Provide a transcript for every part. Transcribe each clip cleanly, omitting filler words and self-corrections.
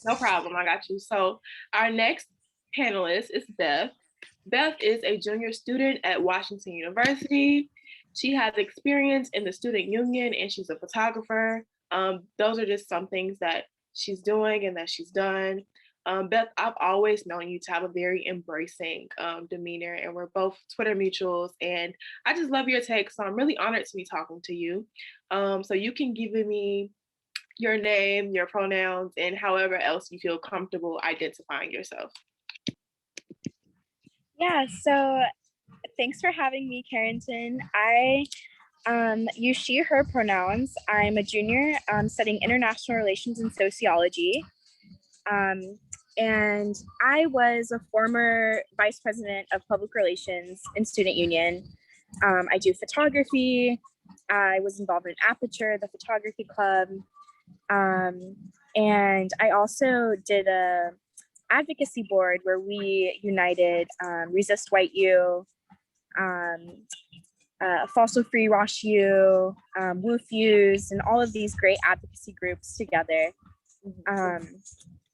No problem. I got you. So our next panelist is Beth. Beth is a junior student at Washington University. She has experience in the student union and she's a photographer. Those are just some things that she's doing and that she's done. Beth, I've always known you to have a very embracing demeanor, and we're both Twitter mutuals. And I just love your take. So I'm really honored to be talking to you. So you can give me your name, your pronouns, and however else you feel comfortable identifying yourself. Yeah, so thanks for having me, Karinton. I use she, her pronouns. I'm a junior studying international relations and sociology. And I was a former vice president of public relations in student union. I do photography. I was involved in Aperture, the photography club. And I also did a advocacy board where we united Resist White U, Fossil Free Wash U, WooFuse, and all of these great advocacy groups together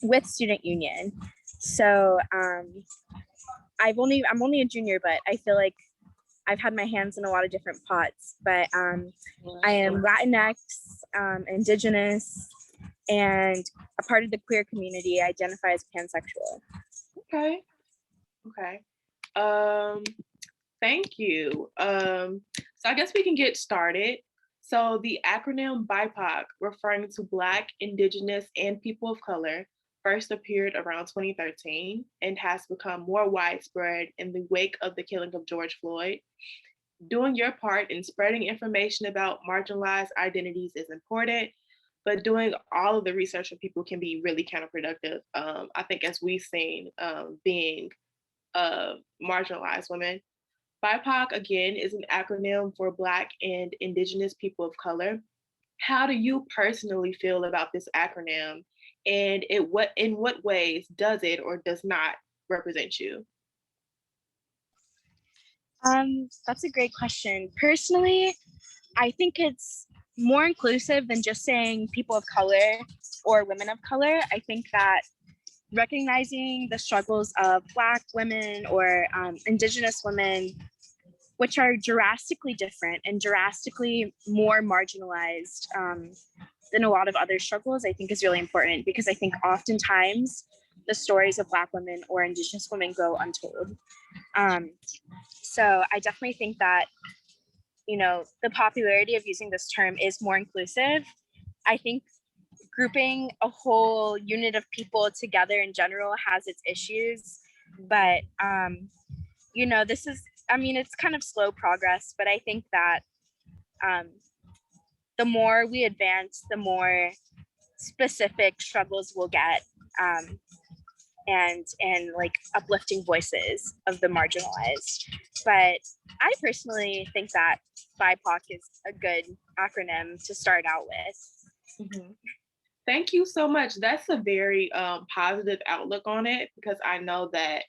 with Student Union. So I'm only a junior, but I feel like I've had my hands in a lot of different pots. But I am Latinx, Indigenous, and a part of the queer community. I identify as pansexual. Okay. Thank you. So I guess we can get started. So the acronym BIPOC, referring to Black, Indigenous, and People of Color, first appeared around 2013 and has become more widespread in the wake of the killing of George Floyd. Doing your part in spreading information about marginalized identities is important, but doing all of the research for people can be really counterproductive. I think as we've seen, being marginalized women. BIPOC, again, is an acronym for Black and Indigenous People of Color. How do you personally feel about this acronym, and in what ways does it or does not represent you? That's a great question. Personally, I think it's more inclusive than just saying people of color or women of color. I think that recognizing the struggles of Black women or Indigenous women, which are drastically different and drastically more marginalized than a lot of other struggles, I think is really important, because I think oftentimes the stories of Black women or Indigenous women go untold. So I definitely think that, you know, the popularity of using this term is more inclusive. I think grouping a whole unit of people together in general has its issues, but you know, this is, I mean, it's kind of slow progress, but I think that the more we advance, the more specific struggles we'll get, and like uplifting voices of the marginalized. But I personally think that BIPOC is a good acronym to start out with. Mm-hmm. Thank you so much. That's a very positive outlook on it, because I know that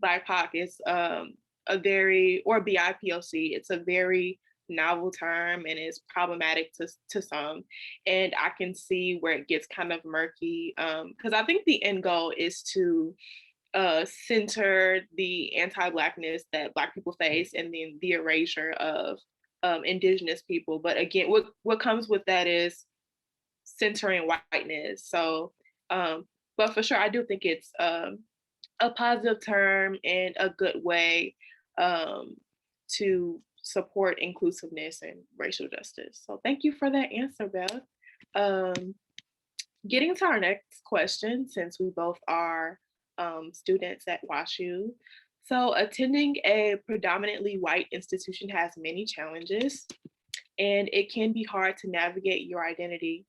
BIPOC is a very, or BIPOC, it's a very novel term and is problematic to some. And I can see where it gets kind of murky, because I think the end goal is to center the anti-Blackness that Black people face, and then the erasure of Indigenous people. But again, what comes with that is centering whiteness. So, but for sure, I do think it's a positive term and a good way to support inclusiveness and racial justice. So thank you for that answer, Beth. Getting to our next question, since we both are students at WashU. So attending a predominantly white institution has many challenges, and it can be hard to navigate your identity.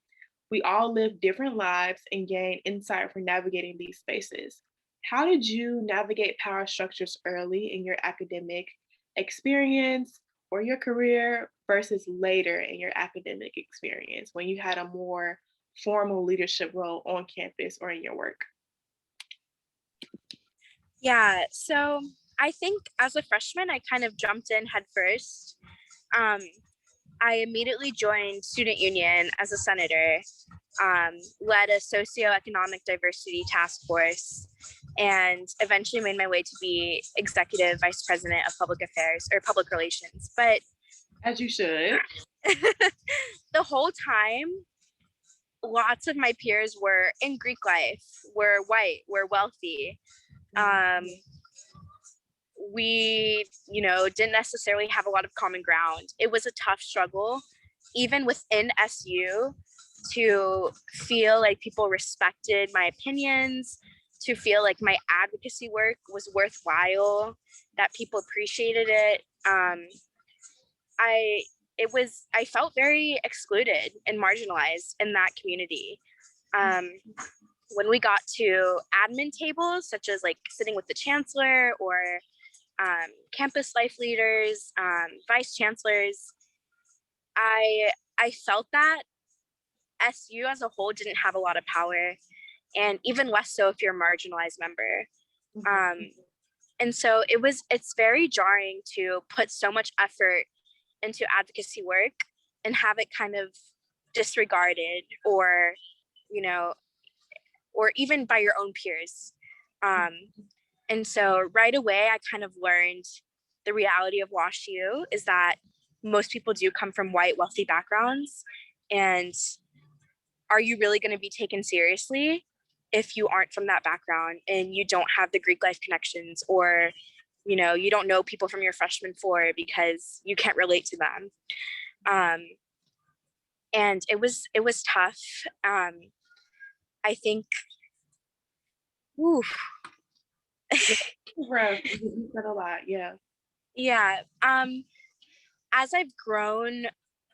We all live different lives and gain insight from navigating these spaces. How did you navigate power structures early in your academic experience or your career versus later in your academic experience when you had a more formal leadership role on campus or in your work? Yeah, so I think as a freshman, I kind of jumped in head first. I immediately joined student union as a senator, led a socioeconomic diversity task force, and eventually made my way to be executive vice president of public affairs or public relations. But as you should. The whole time, lots of my peers were in Greek life, were white, were wealthy. We, didn't necessarily have a lot of common ground. It was a tough struggle, even within SU, to feel like people respected my opinions, to feel like my advocacy work was worthwhile, that people appreciated it. I felt very excluded and marginalized in that community. When we got to admin tables, such as like sitting with the chancellor or campus life leaders, vice chancellors, I felt that SU as a whole didn't have a lot of power, and even less so if you're a marginalized member. And so it's very jarring to put so much effort into advocacy work and have it kind of disregarded or even by your own peers. And so right away, I kind of learned the reality of WashU is that most people do come from white, wealthy backgrounds. And are you really going to be taken seriously if you aren't from that background and you don't have the Greek life connections, or, you don't know people from your freshman four because you can't relate to them. And it was tough. I think, Rough. You said a lot, yeah. Yeah. As I've grown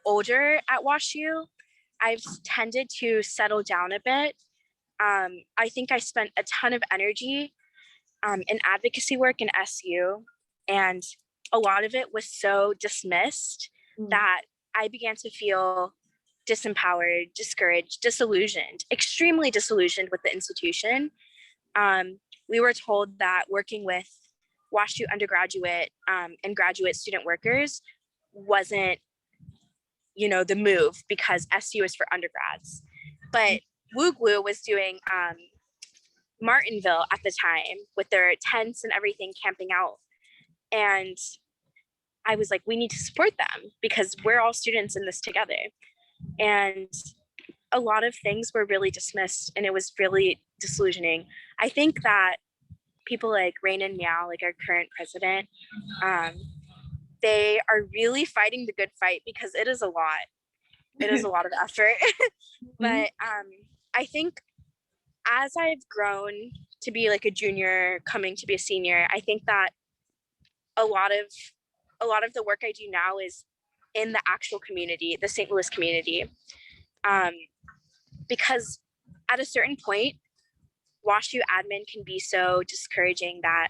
older at WashU, I've tended to settle down a bit. I think I spent a ton of energy in advocacy work in SU, and a lot of it was so dismissed that I began to feel disempowered, discouraged, disillusioned, extremely disillusioned with the institution. We were told that working with WashU undergraduate and graduate student workers wasn't, the move because SU is for undergrads. But WUGLU was doing Martinville at the time with their tents and everything camping out. And I was like, we need to support them because we're all students in this together. And a lot of things were really dismissed, and it was really disillusioning. I think that people like Rain and Meow, like our current president, they are really fighting the good fight because it is a lot. It is a lot of effort. But I think as I've grown to be like a junior coming to be a senior, I think that a lot of the work I do now is in the actual community, the St. Louis community. Because at a certain point, WashU admin can be so discouraging that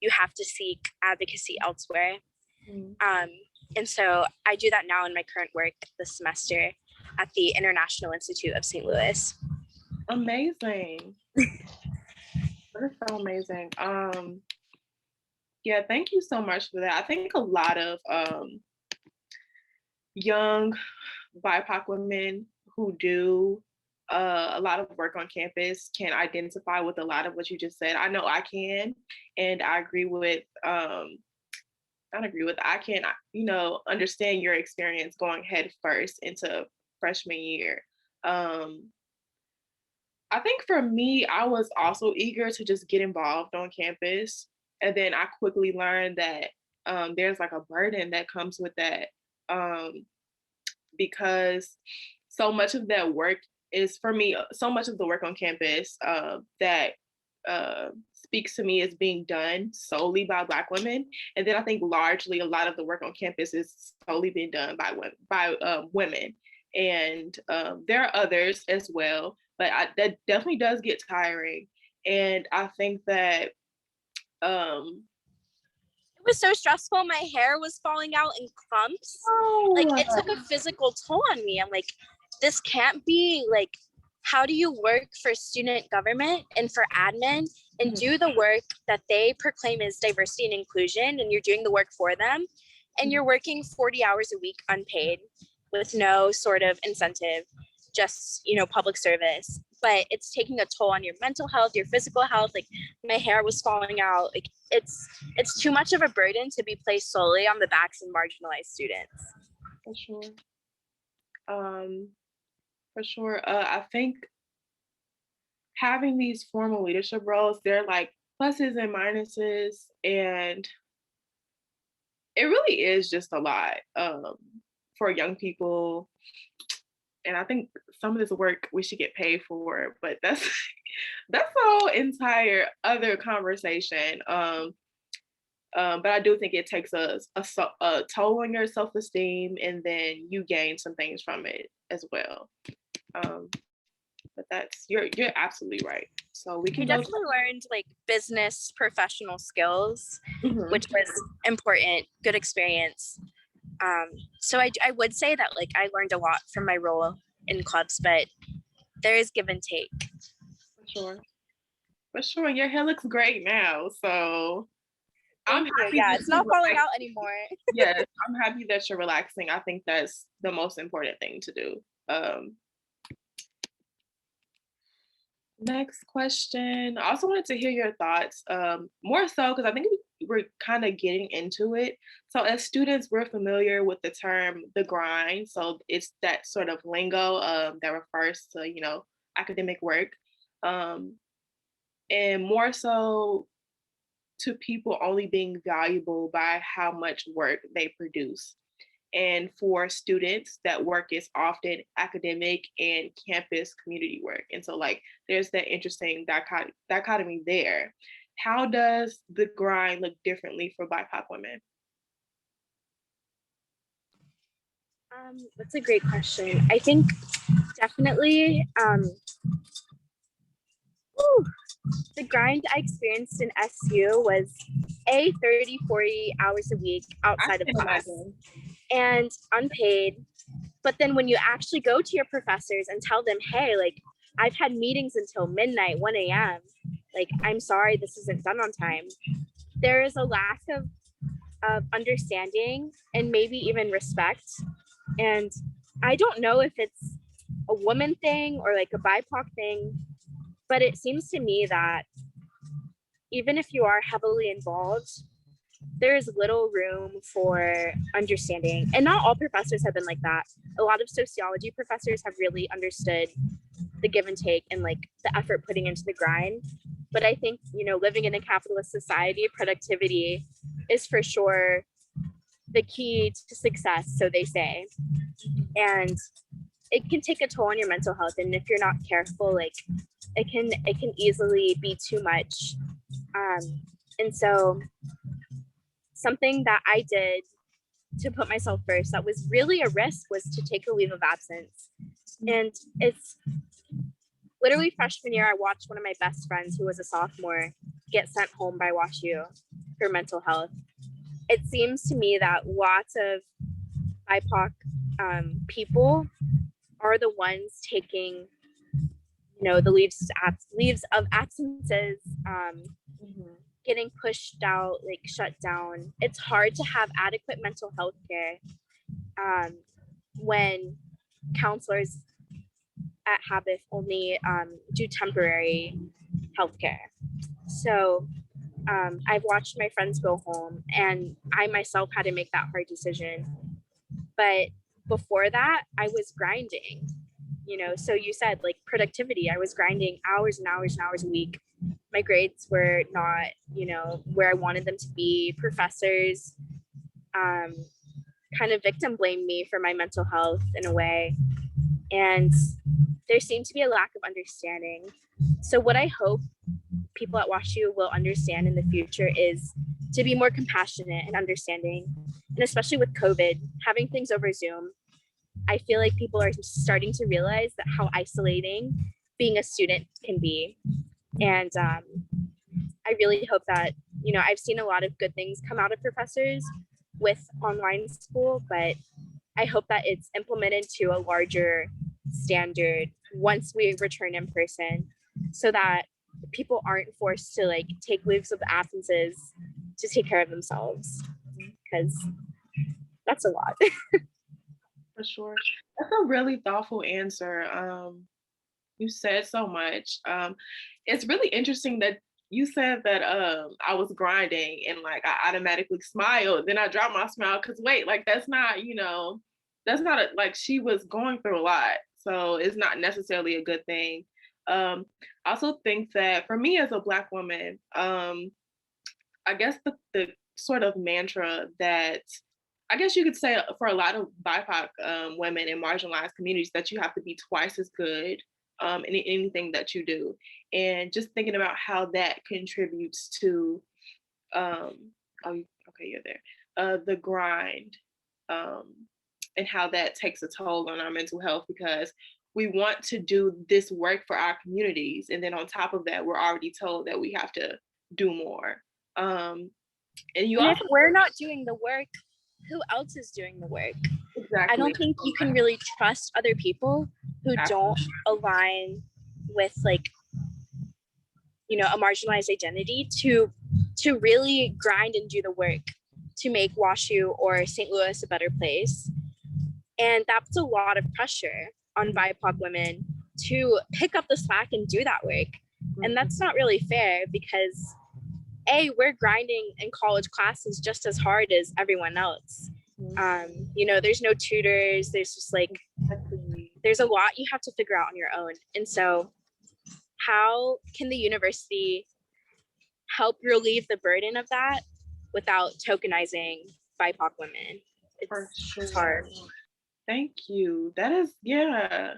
you have to seek advocacy elsewhere. And so I do that now in my current work this semester at the International Institute of St. Louis. Amazing. That is so amazing. Yeah, thank you so much for that. I think a lot of young BIPOC women who do a lot of work on campus can identify with a lot of what you just said. I know I can, and I agree with, I can, understand your experience going head first into freshman year. I think for me, I was also eager to just get involved on campus. And then I quickly learned that there's like a burden that comes with that, because so much of that work is, for me, so much of the work on campus that speaks to me is being done solely by Black women. And then I think largely a lot of the work on campus is solely being done by women. And there are others as well, but that definitely does get tiring. And I think that it was so stressful. My hair was falling out in clumps. Like, it took a physical toll on me. I'm like, this can't be. Like, how do you work for student government and for admin and do the work that they proclaim is diversity and inclusion, and you're doing the work for them, and you're working 40 hours a week unpaid? with no sort of incentive, just, public service. But it's taking a toll on your mental health, your physical health. Like, my hair was falling out. Like, it's too much of a burden to be placed solely on the backs of marginalized students. For sure. For sure. I think having these formal leadership roles, they're like pluses and minuses, and it really is just a lot for young people. And I think some of this work we should get paid for, but that's that's a whole entire other conversation. But I do think it takes a toll on your self-esteem, and then you gain some things from it as well. But that's you're absolutely right. So we can definitely learned like business professional skills, which was important, good experience. So I would say that like I learned a lot from my role in clubs, but there is give and take. For sure. Your hair looks great now. So I'm happy. Yeah, it's not falling out anymore. Yes, I'm happy that you're relaxing. I think that's the most important thing to do. Next question. I also wanted to hear your thoughts, more so because I think we're kind of getting into it. So as students, we're familiar with the term the grind. So it's that sort of lingo that refers to, academic work. And more so to people only being valuable by how much work they produce. And for students, that work is often academic and campus community work. And so like there's that interesting dichotomy there. How does the grind look differently for BIPOC women? That's a great question. I think definitely the grind I experienced in SU was 30, 40 hours a week outside of class and unpaid. But then when you actually go to your professors and tell them, hey, like I've had meetings until midnight, 1 a.m. Like, I'm sorry, this isn't done on time. There is a lack of understanding and maybe even respect. And I don't know if it's a woman thing or like a BIPOC thing, but it seems to me that even if you are heavily involved, there is little room for understanding. And not all professors have been like that. A lot of sociology professors have really understood the give and take and like the effort putting into the grind. But I think, living in a capitalist society, productivity is for sure the key to success, so they say. And it can take a toll on your mental health. And if you're not careful, like it can easily be too much. And so something that I did to put myself first that was really a risk was to take a leave of absence. And it's literally freshman year, I watched one of my best friends who was a sophomore get sent home by WashU for mental health. It seems to me that lots of BIPOC people are the ones taking, the leaves of absences, getting pushed out, like shut down. It's hard to have adequate mental health care when counselors at Habif only do temporary healthcare. So I've watched my friends go home, and I myself had to make that hard decision. But before that, I was grinding, so you said like productivity, I was grinding hours and hours and hours a week. My grades were not, where I wanted them to be. Professors kind of victim blamed me for my mental health in a way. And there seemed to be a lack of understanding. So what I hope people at WashU will understand in the future is to be more compassionate and understanding. And especially with COVID, having things over Zoom, I feel like people are starting to realize that how isolating being a student can be. And I really hope that, I've seen a lot of good things come out of professors with online school, but I hope that it's implemented to a larger standard once we return in person, so that people aren't forced to like take leaves of absences to take care of themselves, because that's a lot. For sure. That's a really thoughtful answer. You said so much. It's really interesting that you said that I was grinding and like I automatically smiled. Then I dropped my smile because wait, like that's not, that's not like she was going through a lot. So it's not necessarily a good thing. I also think that for me as a Black woman, I guess the sort of mantra that I guess you could say for a lot of BIPOC women in marginalized communities that you have to be twice as good in anything that you do. And just thinking about how that contributes to, oh, okay, you're there, the grind um, and how that takes a toll on our mental health because we want to do this work for our communities. And then on top of that, we're already told that we have to do more. And you And also if we're not doing the work, who else is doing the work? exactly. I don't think you can really trust other people who don't align with like, you know, a marginalized identity to really grind and do the work to make WashU or St. Louis a better place. And that's a lot of pressure on BIPOC women to pick up the slack and do that work. And that's not really fair because we're grinding in college classes just as hard as everyone else. You know, there's no tutors, there's just like, there's a lot you have to figure out on your own. And so how can the university help relieve the burden of that without tokenizing BIPOC women? It's hard. Thank you. That is, yeah.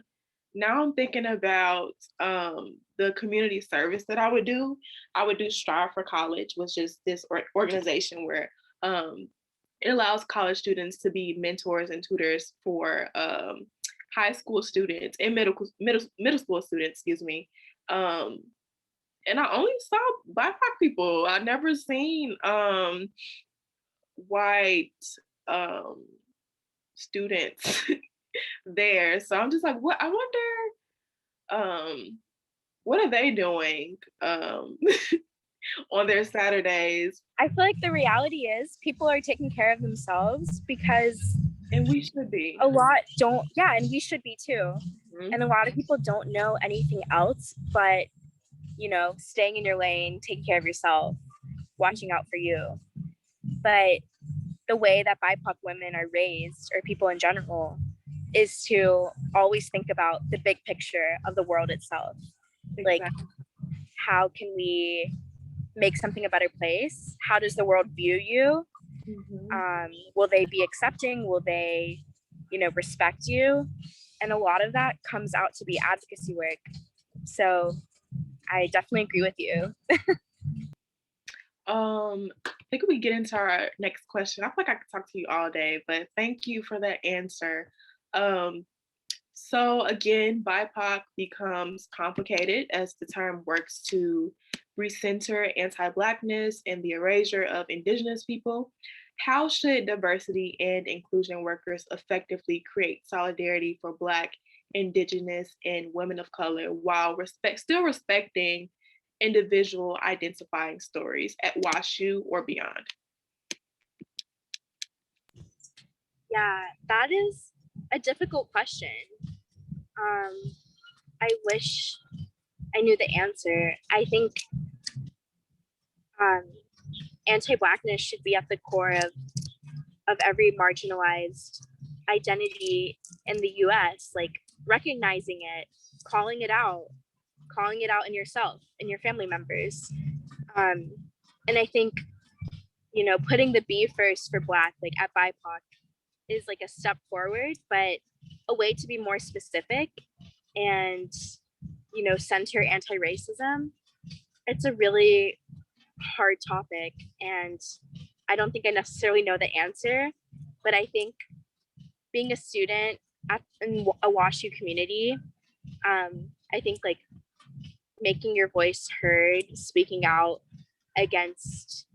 Now I'm thinking about the community service that I would do. I would do Strive for College, which is this organization where it allows college students to be mentors and tutors for high school students and middle school students, excuse me. And I only saw BIPOC people. I never seen white students there. So I'm just like, what? I wonder, what are they doing on their Saturdays? I feel like the reality is people are taking care of themselves because, and we should be. A lot don't, yeah, and we should be too. Mm-hmm. And a lot of people don't know anything else but, you know, staying in your lane, taking care of yourself, watching out for you. But the way that BIPOC women are raised, or people in general, is to always think about the big picture of the world itself. Exactly. Like, how can we make something a better place? How does the world view you? Mm-hmm. Will they be accepting? Will they, you know, respect you? And a lot of that comes out to be advocacy work. So I definitely agree with you. I think we get into our next question. I feel like I could talk to you all day, but thank you for that answer. So again, BIPOC becomes complicated as the term works to recenter anti-Blackness and the erasure of Indigenous people. How should diversity and inclusion workers effectively create solidarity for Black, Indigenous, and women of color while still respecting individual identifying stories at WashU or beyond? Yeah, that is a difficult question. I wish I knew the answer. I think anti-Blackness should be at the core of every marginalized identity in the US, like recognizing it, calling it out in yourself and your family members. And I think, you know, putting the B first for Black, like at BIPOC, is like a step forward, but a way to be more specific and, you know, center anti-racism. It's a really hard topic, and I don't think I necessarily know the answer, but I think being a student in a WashU community, I think like making your voice heard, speaking out against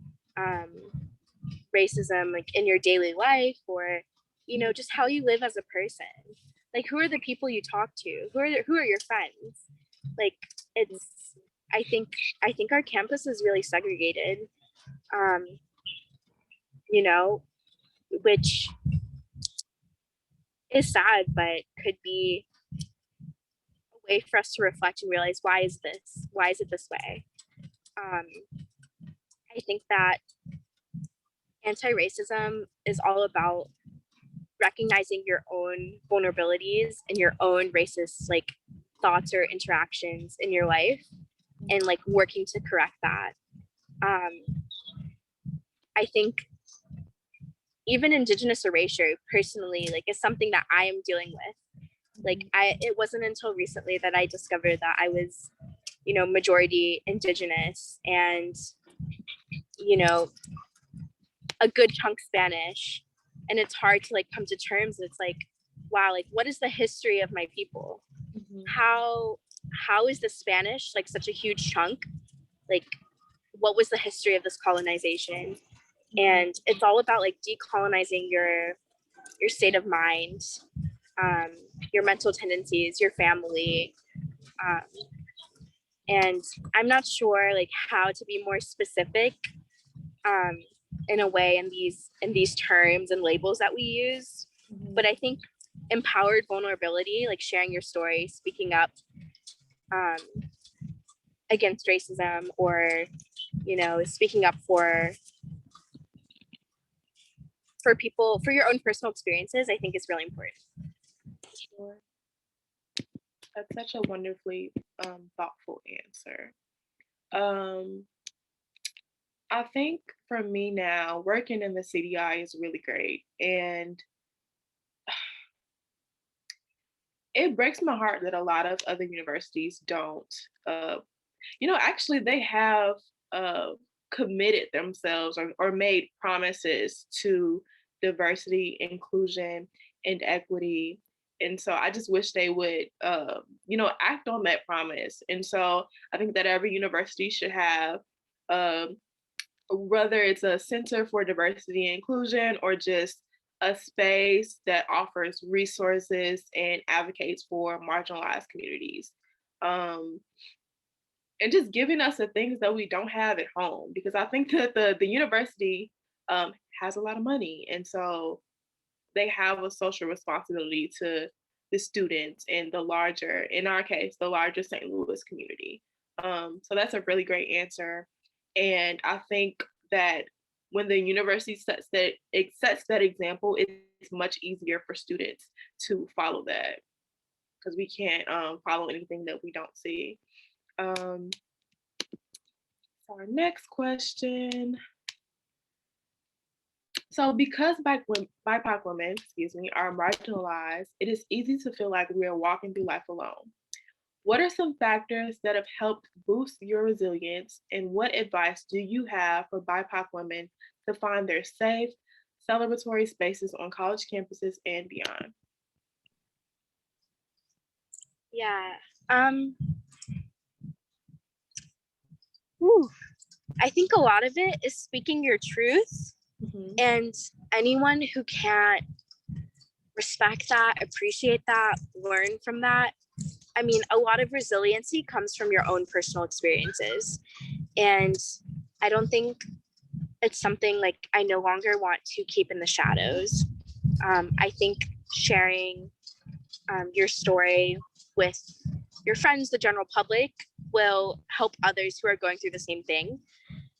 racism, like in your daily life, or, you know, just how you live as a person. Like, who are the people you talk to? Who are your friends? Like, it's, I think our campus is really segregated, you know, which is sad, but could be a way for us to reflect and realize, why is it this way? I think that anti-racism is all about recognizing your own vulnerabilities and your own racist like thoughts or interactions in your life, and like working to correct that. I think even Indigenous erasure personally like is something that I am dealing with. Like it wasn't until recently that I discovered that I was, majority Indigenous and, a good chunk Spanish. And it's hard to like come to terms. It's like, wow, like what is the history of my people? Mhm. How is the Spanish like such a huge chunk? Like what was the history of this colonization? And it's all about like decolonizing your state of mind, your mental tendencies, your family. And I'm not sure like how to be more specific in a way in these terms and labels that we use. But I think empowered vulnerability, like sharing your story, speaking up against racism, or speaking up for people, for your own personal experiences, I think is really important. Sure. That's such a wonderfully thoughtful answer. Um, I think for me now, working in the CDI is really great. And it breaks my heart that a lot of other universities don't. Actually, they have uh, committed themselves or made promises to diversity, inclusion, and equity. And so I just wish they would, act on that promise. And so I think that every university should have, um, whether it's a center for diversity and inclusion or just a space that offers resources and advocates for marginalized communities. Um, and just giving us the things that we don't have at home, because I think that the university has a lot of money, and so they have a social responsibility to the students and the larger, in our case, the larger St. Louis community. So that's a really great answer, and I think that when the university sets that example, it's much easier for students to follow that, because we can't follow anything that we don't see. Um, Our next question. So, because BIPOC women, are marginalized, it is easy to feel like we are walking through life alone. What are some factors that have helped boost your resilience, and what advice do you have for BIPOC women to find their safe, celebratory spaces on college campuses and beyond? Yeah. Whew. I think a lot of it is speaking your truth, and anyone who can't respect that, appreciate that, learn from that. I mean, a lot of resiliency comes from your own personal experiences. And I don't think it's something like I no longer want to keep in the shadows. I think sharing your story with your friends, the general public, will help others who are going through the same thing.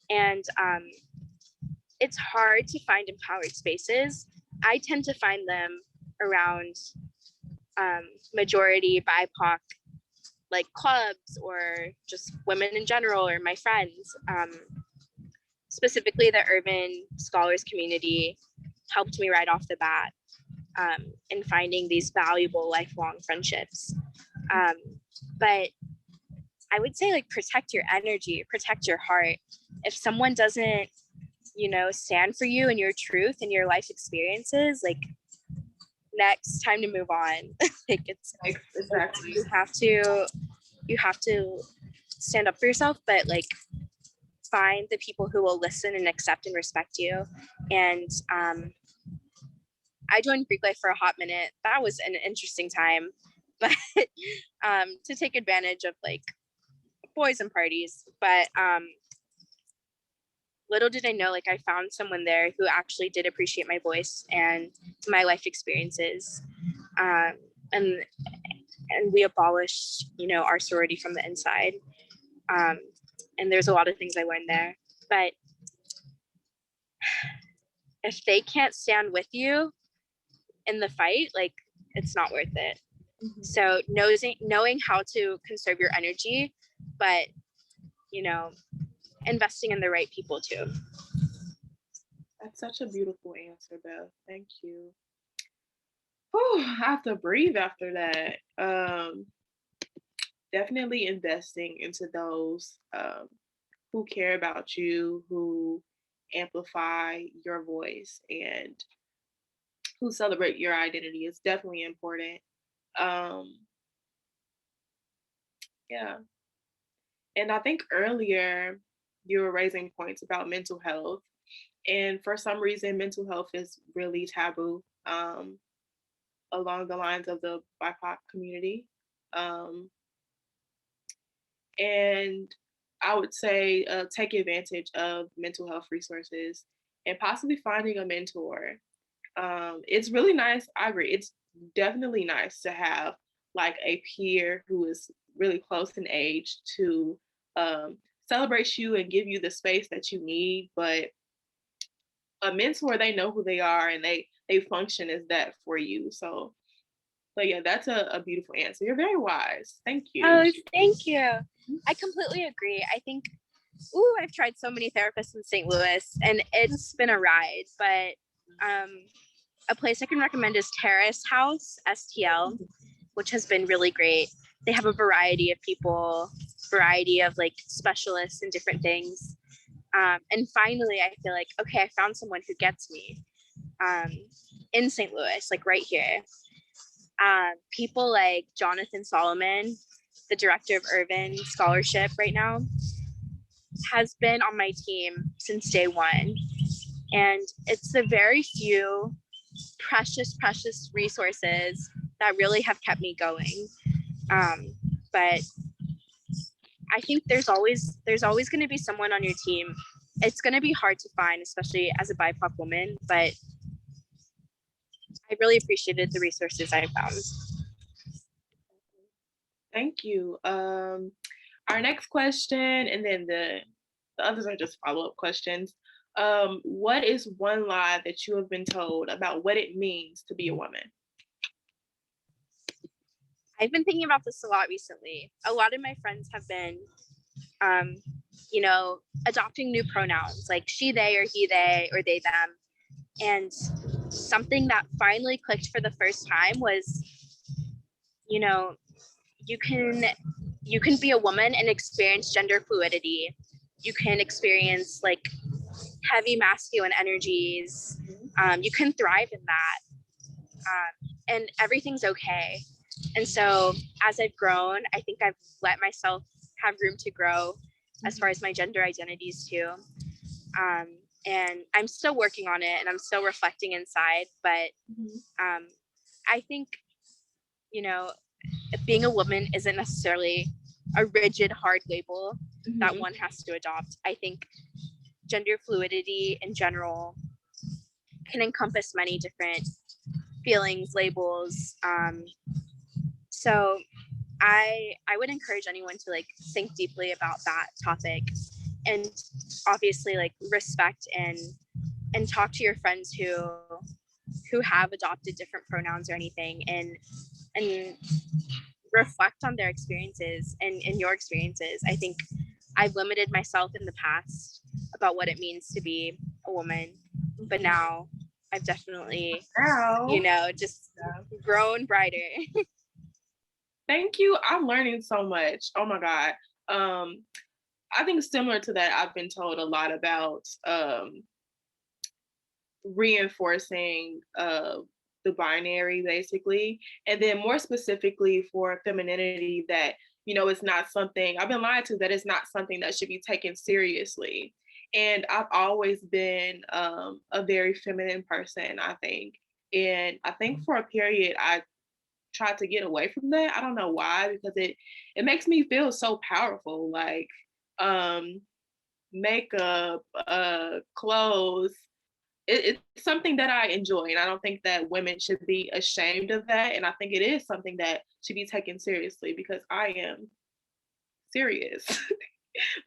And it's hard to find empowered spaces. I tend to find them around majority BIPOC like clubs, or just women in general, or my friends. Specifically, the urban scholars community helped me right off the bat in finding these valuable lifelong friendships. But I would say like protect your energy, protect your heart. If someone doesn't, stand for you and your truth and your life experiences, like next, time to move on. Like it's Exactly. you have to stand up for yourself, but like find the people who will listen and accept and respect you. And I joined Greek life for a hot minute. That was an interesting time, but to take advantage of like boys and parties. But little did I know, like I found someone there who actually did appreciate my voice and my life experiences. and we abolished, our sorority from the inside. And there's a lot of things I learned there. But if they can't stand with you in the fight, like, it's not worth it. Mm-hmm. So knowing how to conserve your energy, but investing in the right people too. That's such a beautiful answer, Beth. Thank you. Whew, I have to breathe after that. Definitely investing into those who care about you, who amplify your voice, and who celebrate your identity is definitely important. Yeah. And I think earlier you were raising points about mental health. And for some reason, mental health is really taboo along the lines of the BIPOC community. And I would say take advantage of mental health resources and possibly finding a mentor. It's really nice. I agree. It's definitely nice to have like a peer who is really close in age to celebrate you and give you the space that you need. But a mentor, they know who they are and they function as that for you. So, but yeah, that's a beautiful answer. You're very wise. Thank you. Oh, thank you. I completely agree. I think, I've tried so many therapists in St. Louis and it's been a ride, but a place I can recommend is Terrace House, STL, which has been really great. They have a variety of people, variety of like specialists and different things. And finally, I feel like, okay, I found someone who gets me in St. Louis, like right here. People like Jonathan Solomon, the director of Urban Scholarship right now, has been on my team since day one. And it's the very few precious resources that really have kept me going. But I think there's always going to be someone on your team. It's going to be hard to find, especially as a BIPOC woman, but I really appreciated the resources I found. Thank you. Our next question, and then the others are just follow-up questions. What is one lie that you have been told about what it means to be a woman? I've been thinking about this a lot recently. A lot of my friends have been, adopting new pronouns like she, they, or he, they, or they, them. And something that finally clicked for the first time was, you can be a woman and experience gender fluidity. You can experience like heavy masculine energies. You can thrive in that. And everything's okay. And so as I've grown, I think I've let myself have room to grow as far as my gender identities too. And I'm still working on it and I'm still reflecting inside, but I think, being a woman isn't necessarily a rigid, hard label that one has to adopt. I think gender fluidity in general can encompass many different feelings, labels. So I would encourage anyone to like think deeply about that topic, and obviously like respect and talk to your friends who have adopted different pronouns or anything, and reflect on their experiences and your experiences. I think I've limited myself in the past about what it means to be a woman, but now I've definitely, just grown brighter. Thank you. I'm learning so much. Oh my God. I think similar to that, I've been told a lot about reinforcing the binary, basically. And then more specifically for femininity, that, it's not something, I've been lied to, that it's not something that should be taken seriously. And I've always been a very feminine person, I think. And I think for a period, I tried to get away from that. I don't know why, because it makes me feel so powerful. Like makeup, clothes, it's something that I enjoy, and I don't think that women should be ashamed of that. And I think it is something that should be taken seriously because I am serious.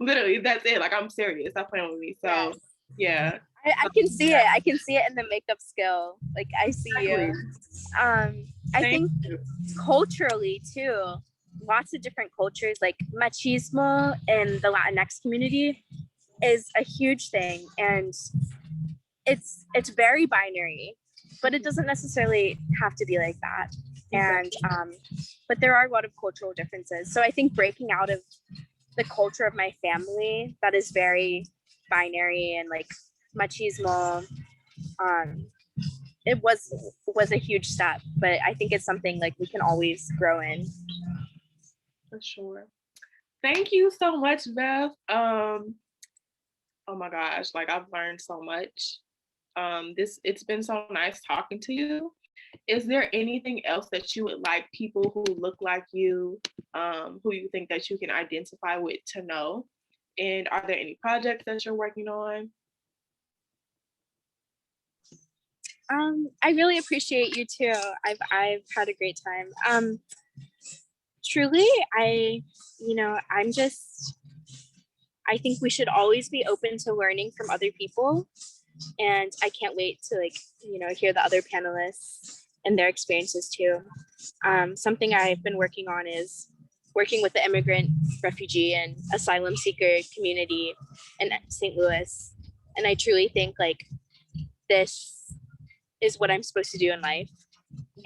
Literally, that's it. Like, I'm serious. Stop playing with me. So, Yes. yeah. I can see it. I can see it in the makeup skill. Like, I see you. I think culturally too, lots of different cultures, like machismo in the Latinx community is a huge thing, and it's very binary, but it doesn't necessarily have to be like that. And but there are a lot of cultural differences. So I think breaking out of the culture of my family that is very binary and like machismo, it was a huge step, but I think it's something like we can always grow in. For sure. Thank you so much, Beth. Oh my gosh, like, I've learned so much. It's been so nice talking to you. Is there anything else that you would like people who look like you, who you think that you can identify with, to know? And are there any projects that you're working on? I really appreciate you too. I've had a great time. Truly, I think we should always be open to learning from other people. And I can't wait to hear the other panelists and their experiences too. Something I've been working on is working with the immigrant, refugee, and asylum seeker community in St. Louis. And I truly think like this is what I'm supposed to do in life.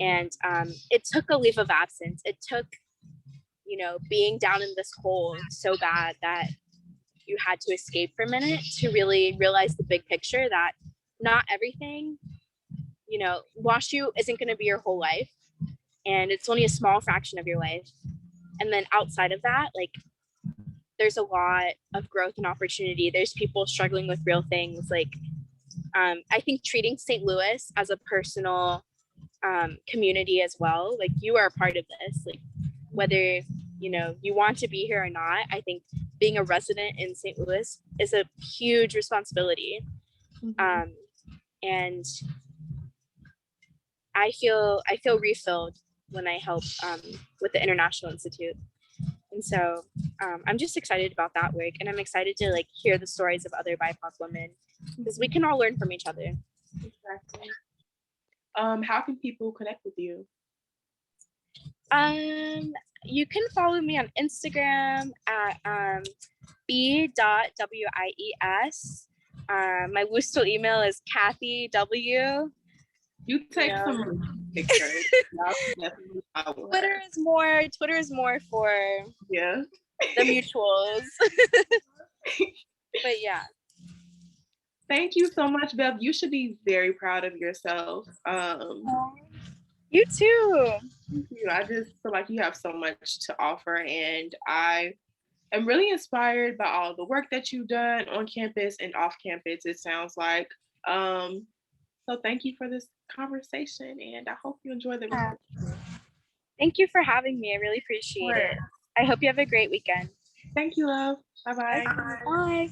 And it took a leave of absence. It took, being down in this hole so bad that you had to escape for a minute to really realize the big picture that not everything, WashU isn't going to be your whole life. And it's only a small fraction of your life. And then outside of that, like, there's a lot of growth and opportunity. There's people struggling with real things. Like, I think treating St. Louis as a personal community as well, like, you are a part of this, like, whether you want to be here or not. I think being a resident in St. Louis is a huge responsibility. And I feel refilled when I help with the International Institute. And so I'm just excited about that work, and I'm excited to like hear the stories of other BIPOC women, because we can all learn from each other. Exactly. How can people connect with you? You can follow me on Instagram at b.wies. My Wustl email is Kathy W. You take some pictures. Twitter is more for the mutuals. But yeah. Thank you so much, Beth. You should be very proud of yourself. You too. Thank you. I just feel like you have so much to offer, and I am really inspired by all the work that you've done on campus and off campus, it sounds like. So thank you for this conversation, and I hope you enjoy the rest. Thank you for having me. I really appreciate it. I hope you have a great weekend. Thank you, love. Bye-bye. Bye.